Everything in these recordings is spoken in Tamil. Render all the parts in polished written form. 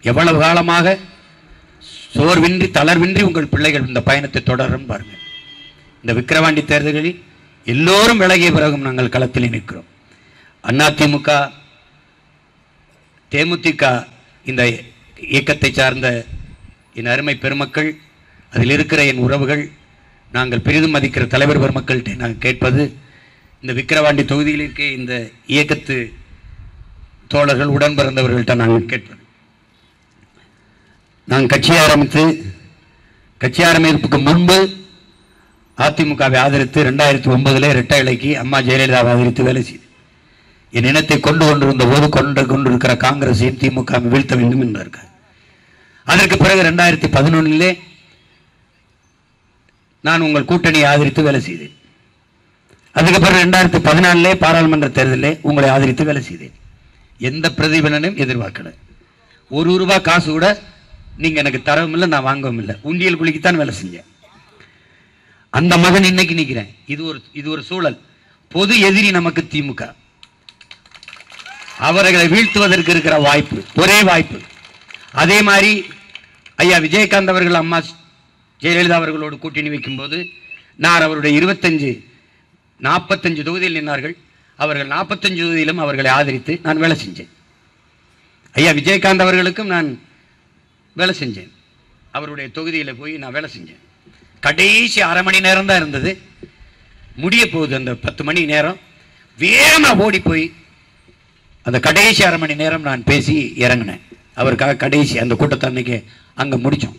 எவ்வளவு காலமாக சோர்வின்றி தளர்வின்றி உங்கள் பிள்ளைகள் இந்த பயணத்தை தொடரும் பாருங்கள். இந்த விக்கிரவாண்டி தேர்தல்களில் எல்லோரும் விலகிய பிறகும் நாங்கள் களத்தில் நிற்கிறோம். அதிமுக, தேமுதிக இந்த இயக்கத்தை சார்ந்த என் அருமை பெருமக்கள், அதில் இருக்கிற என் உறவுகள், நாங்கள் பெரிதும் மதிக்கிற தலைவர் பெருமக்கள்கிட்ட நாங்கள் கேட்பது, இந்த விக்கிரவாண்டி தொகுதியில் இருக்க இந்த இயக்கத்து தோழர்கள் உடன் பிறந்தவர்கள்ட்ட நாங்கள் கேட்பது, நாங்கள் கட்சி ஆரம்பிப்புக்கு முன்பு அதிமுகவை ஆதரித்து 2009 இரட்டை இலைக்கு அம்மா ஜெயலலிதாவை ஆதரித்து வேலை செய்து என் இனத்தை கொண்டிருந்த போது கொண்டிருக்கிற காங்கிரஸையும் திமுக வீழ்த்த வேண்டும் என்றார்கள். அதற்கு பிறகு 2011 நான் உங்கள் கூட்டணியை ஆதரித்து வேலை செய்தேன். அதுக்கு பிறகு 2014 பாராளுமன்ற தேர்தலில் உங்களை ஆதரித்து வேலை செய்தேன். எந்த பிரதிபலனும் எதிர்பார்க்கல. ₹1 காசு கூட நீங்க எனக்கு தரவும் இல்லை, நான் வாங்கவும் இல்லை. உண்டியல் குளிக்குத்தான் வேலை செஞ்சேன். அந்த மகன் இன்னைக்கு நிற்கிறேன். இது ஒரு சூழல். பொது எதிரி நமக்கு திமுக. அவர்களை வீழ்த்துவதற்கு இருக்கிற வாய்ப்பு, ஒரே வாய்ப்பு. அதே மாதிரி ஐயா விஜயகாந்த் அவர்கள் அம்மா ஜெயலலிதா அவர்களோடு கூட்டணி வைக்கும் போது நான் அவருடைய 45 தொகுதியில் நின்றார்கள். அவர்கள் 45 தொகுதியிலும் அவர்களை ஆதரித்து நான் வேலை செஞ்சேன். ஐயா விஜயகாந்த் அவர்களுக்கும் நான் வேலை செஞ்சேன். அவருடைய தொகுதியில் போய் நான் வேலை செஞ்சேன். கடைசி அரை மணி நேரம் தான் இருந்தது, முடிய போகுது. அந்த 10 மணி நேரம் வேகமாக ஓடி போய் அந்த கடைசி அரை மணி நேரம் நான் பேசி இறங்கினேன். அவருக்காக கடைசி அந்த கூட்டத்தை அன்னைக்கு அங்கே முடித்தோம்.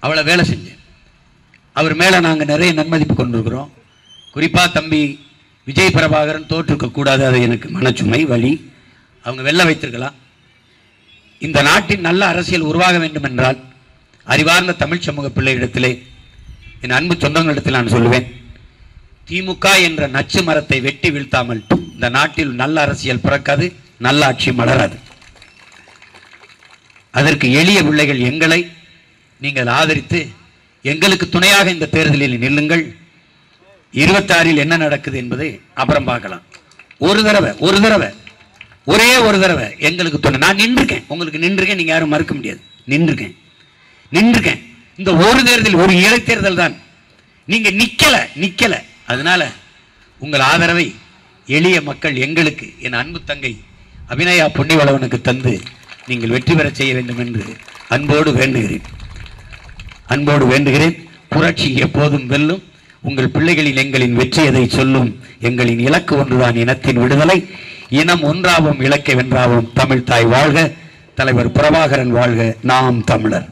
அவளை வேலை செஞ்சேன். அவர் மேலே நாங்கள் நிறைய நன்மதிப்பு கொண்டிருக்கிறோம். குறிப்பாக தம்பி விஜய் பிரபாகரன் தோற்றுக்கக்கூடாது, அது எனக்கு மனச்சுமை வலி. அவங்க வெல்ல வைத்திருக்கலாம். இந்த நாட்டின் நல்ல அரசியல் உருவாக வேண்டும் என்றால் அறிவார்ந்த தமிழ் சமூக பிள்ளைகளிடத்திலே, என் அன்பு சொந்தங்களிடத்தில் நான் சொல்லுவேன், திமுக என்ற நச்சு மரத்தை வெட்டி வீழ்த்தாமல் இந்த நாட்டில் நல்ல அரசியல் பிறக்காது, நல்ல ஆட்சி மலராது. அதற்கு எளிய பிள்ளைகள் எங்களை நீங்கள் ஆதரித்து எங்களுக்கு துணையாக இந்த தேர்தலில் நில்லுங்கள். 26 என்ன நடக்குது என்பதை அப்புறம் பார்க்கலாம். ஒரு தடவை ஒரே ஒரு தடவை எங்களுக்கு துணை. நான் நின்றுக்கேன், உங்களுக்கு நின்றுக்கேன், நீங்க யாரும் மறுக்க முடியாது. நின்றுக்கேன். இந்த ஒரு தேர்தல், ஒரு இடைத்தேர்தல் தான். நீங்க நிக்கல. அதனால உங்கள் ஆதரவை எளிய மக்கள் எங்களுக்கு, என் அன்பு தங்கை அபிநயா பொன்னிவளவனுக்கு தந்து நீங்கள் வெற்றி பெற செய்ய வேண்டும் என்று அன்போடு வேண்டுகிறேன். புரட்சி எப்போதும் வெல்லும். உங்கள் பிள்ளைகளில் எங்களின் வெற்றி எதை சொல்லும்? எங்களின் இலக்கு ஒன்றுதான், இனத்தின் விடுதலை. இனம் ஒன்றாவும் இலக்கை வென்றாவும். தமிழ் தாய் வாழ்க. தலைவர் பிரபாகரன் வாழ்க. நாம் தமிழர்.